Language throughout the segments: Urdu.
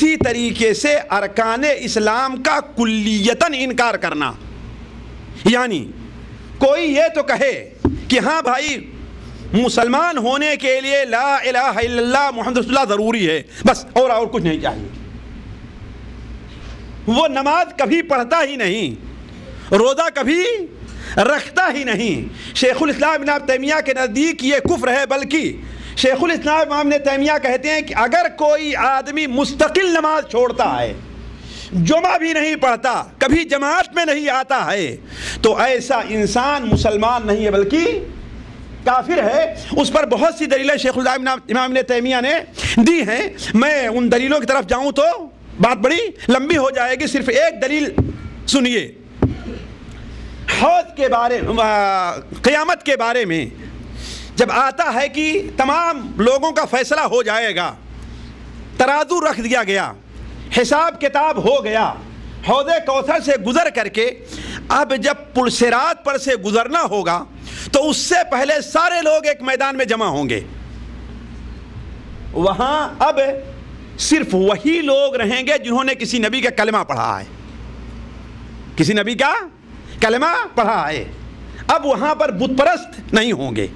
اسی طریقے سے ارکان اسلام کا کلیتاً انکار کرنا. یعنی کوئی یہ تو کہے کہ ہاں بھائی مسلمان ہونے کے لیے لا الہ الا اللہ محمد رسول اللہ ضروری ہے بس، اور کچھ نہیں چاہیے. وہ نماز کبھی پڑھتا ہی نہیں، روزہ کبھی رکھتا ہی نہیں. شیخ الاسلام ابن تیمیہ کے نزدیک یہ کفر ہے، بلکہ شیخ الاسلام ابن تیمیہ کہتے ہیں کہ اگر کوئی آدمی مستقل نماز چھوڑتا ہے، جمعہ بھی نہیں پڑھتا، کبھی جماعت میں نہیں آتا ہے، تو ایسا انسان مسلمان نہیں ہے بلکہ کافر ہے. اس پر بہت سی دلیلیں شیخ الاسلام امام ابن تیمیہ نے دی ہیں. میں ان دلیلوں کی طرف جاؤں تو بات بڑی لمبی ہو جائے گی، صرف ایک دلیل سنیے. حوض کے بارے قیامت کے بارے میں جب آتا ہے کہ تمام لوگوں کا فیصلہ ہو جائے گا، ترازو رکھ دیا گیا، حساب کتاب ہو گیا، حوض کوثر سے گزر کر کے اب جب پل صراط پر سے گزرنا ہوگا تو اس سے پہلے سارے لوگ ایک میدان میں جمع ہوں گے. وہاں اب صرف وہی لوگ رہیں گے جنہوں نے کسی نبی کا کلمہ پڑھا ہے، کسی نبی کا کلمہ پڑھا ہے. اب وہاں پر بت پرست نہیں ہوں گے،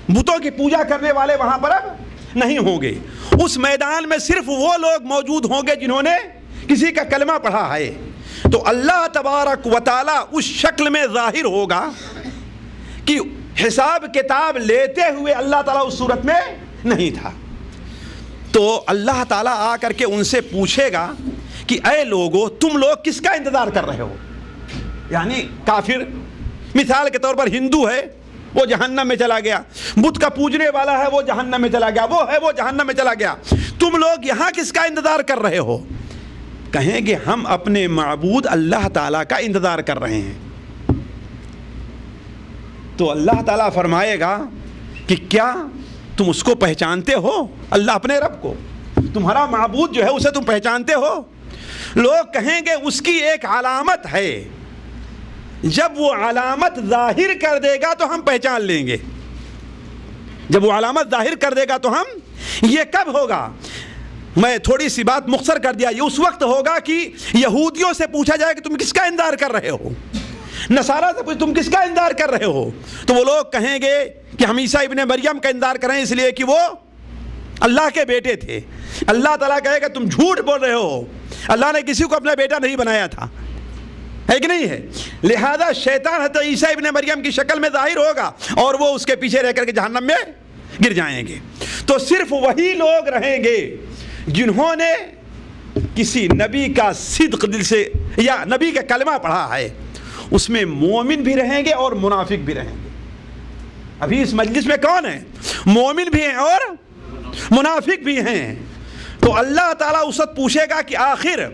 بتوں کی پوجا کرنے والے وہاں پر اب نہیں ہوں گے. اس میدان میں صرف وہ لوگ موجود ہوں گے جنہوں نے کسی کا کلمہ پڑھا ہے. تو اللہ تبارک و تعالی اس شکل میں ظاہر ہوگا کہ حساب کتاب لیتے ہوئے اللہ تعالیٰ اس صورت میں نہیں تھا. تو اللہ تعالیٰ آ کر کے ان سے پوچھے گا کہ اے لوگو، تم لوگ کس کا انتظار کر رہے ہو؟ یعنی کافر، مثال کے طور پر ہندو ہے وہ جہنم میں چلا گیا، بت کا پوجنے والا ہے وہ جہنم میں چلا گیا، وہ ہے وہ جہنم میں چلا گیا، تم لوگ یہاں کس کا انتظار کر رہے ہو؟ کہیں گے ہم اپنے معبود اللہ تعالیٰ کا انتظار کر رہے ہیں. تو اللہ تعالیٰ فرمائے گا کہ کیا تم اس کو پہچانتے ہو؟ اللہ اپنے رب کو، تمہارا معبود جو ہے اسے تم پہچانتے ہو؟ لوگ کہیں گے اس کی ایک علامت ہے، جب وہ علامت ظاہر کر دے گا تو ہم پہچان لیں گے. جب وہ علامت ظاہر کر دے گا تو ہم، یہ کب ہوگا؟ میں تھوڑی سی بات مختصر کر دیا، یہ اس وقت ہوگا کہ یہودیوں سے پوچھا جائے کہ تم کس کا انتظار کر رہے ہو، نصارہ سے پوچھ تم کس کا انتظار کر رہے ہو، تو وہ لوگ کہیں گے کہ ہم عیسیٰ ابن مریم کا انتظار کر رہے ہیں اس لیے کہ وہ اللہ کے بیٹے تھے. اللہ تعالیٰ کہے گا تم جھوٹ بول رہے ہو، اللہ نے کسی کو اپنا بیٹا نہیں بنایا تھا، ہے کہ نہیں ہے؟ لہذا شیطان حضرت عیسیٰ ابن مریم کی شکل میں ظاہر ہوگا اور وہ اس کے پیچھے رہ کر کے جہنم میں گر جائیں گے. تو صرف وہی لوگ رہیں گے جنہوں نے کسی نبی کا صدق دل سے یا نبی کا کلمہ پڑھا ہے. اس میں مومن بھی رہیں گے اور منافق بھی رہیں گے. ابھی اس مجلس میں کون ہیں؟ مومن بھی ہیں اور منافق بھی ہیں. تو اللہ تعالیٰ اس وقت پوچھے گا کہ آخر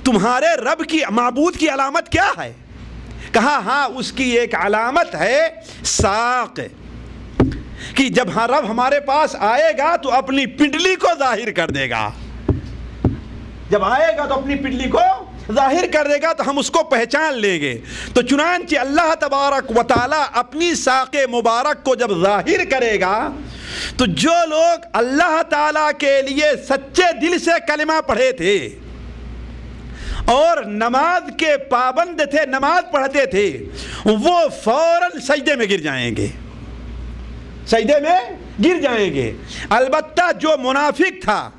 تمہارے رب کی معبود کی علامت کیا ہے؟ کہا ہاں اس کی ایک علامت ہے ساق، کہ جب رب ہمارے پاس آئے گا تو اپنی پنڈلی کو ظاہر کر دے گا. جب آئے گا تو اپنی پنڈلی کو ظاہر کر دے گا تو ہم اس کو پہچان لیں گے. تو چنانچہ اللہ تبارک و تعالی اپنی ساق مبارک کو جب ظاہر کرے گا تو جو لوگ اللہ تعالیٰ کے لیے سچے دل سے کلمہ پڑھے تھے اور نماز کے پابند تھے، نماز پڑھتے تھے، وہ فوراً سجدے میں گر جائیں گے، سجدے میں گر جائیں گے. البتہ جو منافق تھا،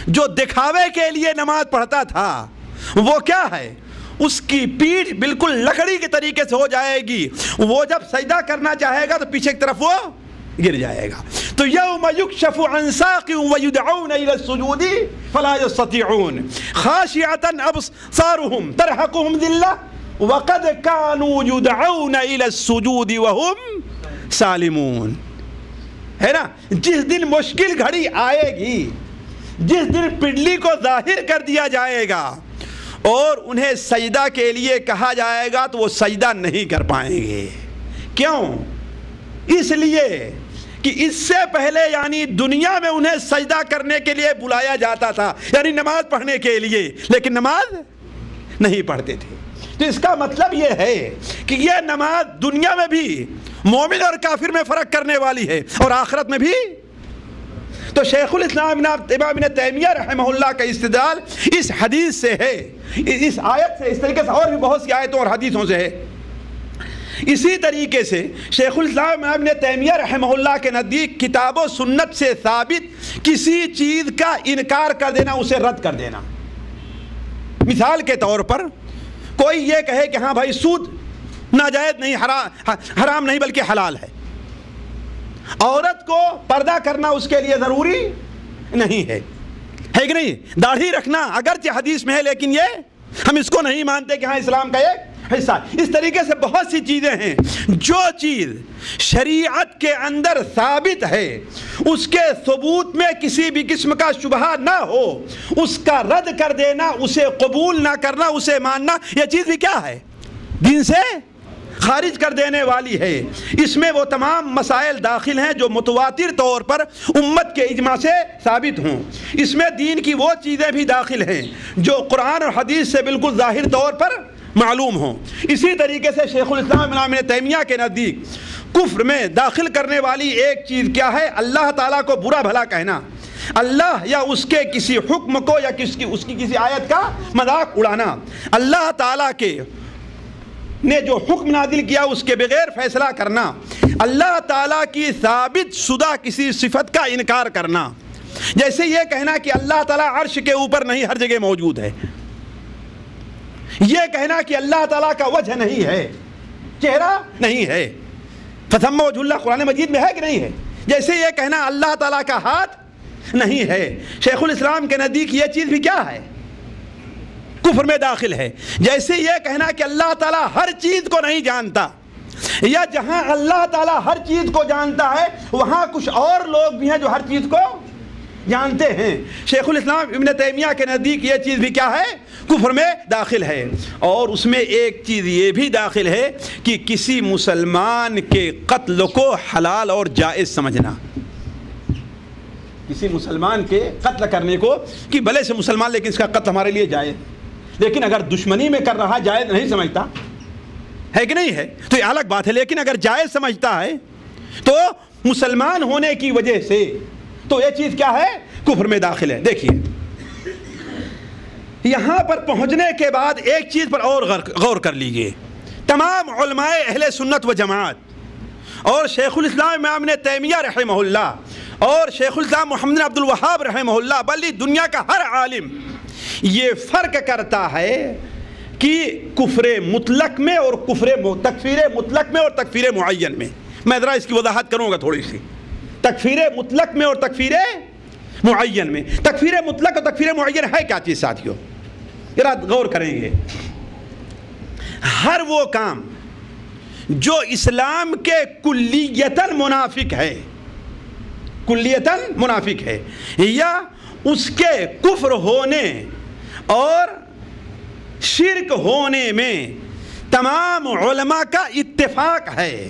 جو دکھاوے کے لیے نماز پڑھتا تھا، وہ کیا ہے؟ اس کی پیٹھ بالکل لکڑی کے طریقے سے ہو جائے گی. وہ جب سجدہ کرنا چاہے گا تو پیچھے کی طرف وہ گر جائے گا. تو یوم یکشف عن ساق ویدعون الی السجود فلا یستطیعون خاشعة ابصارهم ترهقهم ذلة وقد كانوا يدعون الى السجود وهم سالمون. ہے نا؟ جس دن مشکل گھڑی آئے گی، جس دن پنڈلی کو ظاہر کر دیا جائے گا اور انہیں سجدہ کے لیے کہا جائے گا تو وہ سجدہ نہیں کر پائیں گے. کیوں؟ اس لیے کہ اس سے پہلے یعنی دنیا میں انہیں سجدہ کرنے کے لیے بلایا جاتا تھا، یعنی نماز پڑھنے کے لیے، لیکن نماز نہیں پڑھتے تھے. تو اس کا مطلب یہ ہے کہ یہ نماز دنیا میں بھی مومن اور کافر میں فرق کرنے والی ہے اور آخرت میں بھی. تو شیخ الاسلام ابن تیمیہ رحمہ اللہ کا استدلال اس حدیث سے ہے، اس آیت سے، اس طریقے سے اور بھی بہت سی آیتوں اور حدیثوں سے ہے۔ اسی طریقے سے شیخ الاسلام ابن تیمیہ رحمہ اللہ کے نزدیک کتاب و سنت سے ثابت کسی چیز کا انکار کر دینا، اسے رد کر دینا۔ مثال کے طور پر کوئی یہ کہے کہ ہاں بھائی سود ناجائز نہیں، حرام نہیں بلکہ حلال ہے، عورت کو پردہ کرنا اس کے لیے ضروری نہیں ہے کہ نہیں، داڑھی رکھنا اگرچہ حدیث میں ہے لیکن یہ ہم اس کو نہیں مانتے کہ ہاں اسلام کا ایک حصہ۔ اس طریقے سے بہت سی چیزیں ہیں، جو چیز شریعت کے اندر ثابت ہے اس کے ثبوت میں کسی بھی قسم کا شبہہ نہ ہو، اس کا رد کر دینا، اسے قبول نہ کرنا، اسے ماننا، یہ چیز بھی کیا ہے؟ دین سے خارج کر دینے والی ہے۔ اس میں وہ تمام مسائل داخل ہیں جو متواتر طور پر امت کے اجماع سے ثابت ہوں۔ اس میں دین کی وہ چیزیں بھی داخل ہیں جو قرآن اور حدیث سے بالکل ظاہر طور پر معلوم ہوں۔ اسی طریقے سے شیخ الاسلام ابن تیمیہ کے نزدیک کفر میں داخل کرنے والی ایک چیز کیا ہے؟ اللہ تعالیٰ کو برا بھلا کہنا، اللہ یا اس کے کسی حکم کو یا اس کی کسی آیت کا مذاق اڑانا، اللہ تعالیٰ کے نے جو حکم نازل کیا اس کے بغیر فیصلہ کرنا، اللہ تعالیٰ کی ثابت شدہ کسی صفت کا انکار کرنا، جیسے یہ کہنا کہ اللہ تعالیٰ عرش کے اوپر نہیں ہر جگہ موجود ہے، یہ کہنا کہ اللہ تعالیٰ کا وجہ نہیں ہے، چہرہ نہیں ہے، فثم وجہ اللہ قرآن مجید میں ہے کہ نہیں ہے، جیسے یہ کہنا اللہ تعالیٰ کا ہاتھ نہیں ہے۔ شیخ الاسلام کے نزدیک یہ چیز بھی کیا ہے؟ کفر میں داخل ہے۔ جیسے یہ کہنا کہ اللہ تعالیٰ ہر چیز کو نہیں جانتا، یا جہاں اللہ تعالیٰ ہر چیز کو جانتا ہے وہاں کچھ اور لوگ بھی ہیں جو ہر چیز کو جانتے ہیں۔ شیخ الاسلام ابن تیمیہ کے نزدیک یہ چیز بھی کیا ہے؟ کفر میں داخل ہے۔ اور اس میں ایک چیز یہ بھی داخل ہے کہ کسی مسلمان کے قتل کو حلال اور جائز سمجھنا، کسی مسلمان کے قتل کرنے کو کہ بھلے سے مسلمان لیکن اس کا قتل ہمارے لیے جائز، لیکن اگر دشمنی میں کر رہا جائز نہیں سمجھتا ہے کہ نہیں ہے تو یہ الگ بات ہے، لیکن اگر جائز سمجھتا ہے تو مسلمان ہونے کی وجہ سے تو یہ چیز کیا ہے؟ کفر میں داخل ہے۔ دیکھیے یہاں پر پہنچنے کے بعد ایک چیز پر اور غور کر لیجئے، تمام علماء اہل سنت و جماعت اور شیخ الاسلام ابن تیمیہ رحمہ اللہ اور شیخ الاسلام محمد بن عبد الوہاب رحمہ اللہ بلکہ دنیا کا ہر عالم یہ فرق کرتا ہے کہ کفر مطلق میں اور تکفیر مطلق میں اور تکفیر معین میں۔ میں ذرا اس کی وضاحت کروں گا تھوڑی سی، تکفیر مطلق میں اور تکفیر معین میں۔ تکفیر مطلق اور تکفیر معین ہے کیا چیز ساتھیوں؟ ذرا غور کریں گے۔ ہر وہ کام جو اسلام کے کلیتاً منافق ہے، کلیتاً منافق ہے، یا اس کے کفر ہونے اور شرک ہونے میں تمام علماء کا اتفاق ہے،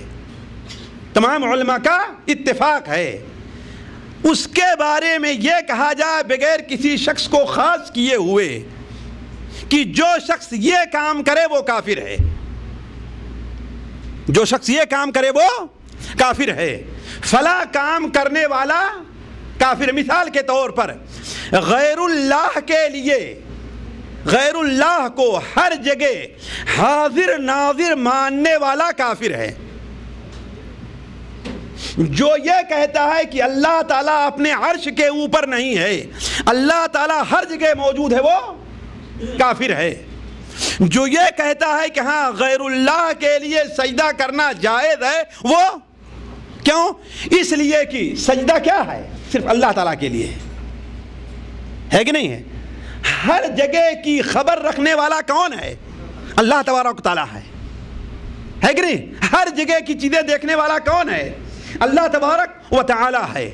تمام علماء کا اتفاق ہے، اس کے بارے میں یہ کہا جائے بغیر کسی شخص کو خاص کیے ہوئے کہ جو شخص یہ کام کرے وہ کافر ہے، جو شخص یہ کام کرے وہ کافر ہے، فلاں کام کرنے والا کافر۔ مثال کے طور پر غیر اللہ کے لیے غیر اللہ کو ہر جگہ حاضر ناظر ماننے والا کافر ہے۔ جو یہ کہتا ہے کہ اللہ تعالیٰ اپنے عرش کے اوپر نہیں ہے، اللہ تعالیٰ ہر جگہ موجود ہے، وہ کافر ہے۔ جو یہ کہتا ہے کہ ہاں غیر اللہ کے لیے سجدہ کرنا جائز ہے، وہ کیوں؟ اس لیے کہ سجدہ کیا ہے؟ صرف اللہ تعالیٰ کے لیے ہے کہ نہیں ہے؟ ہر جگہ کی خبر رکھنے والا کون ہے؟ اللہ تبارک و تعالیٰ ہے کہ نہیں؟ ہر جگہ کی چیزیں دیکھنے والا کون ہے؟ اللہ تبارک و تعالیٰ ہے۔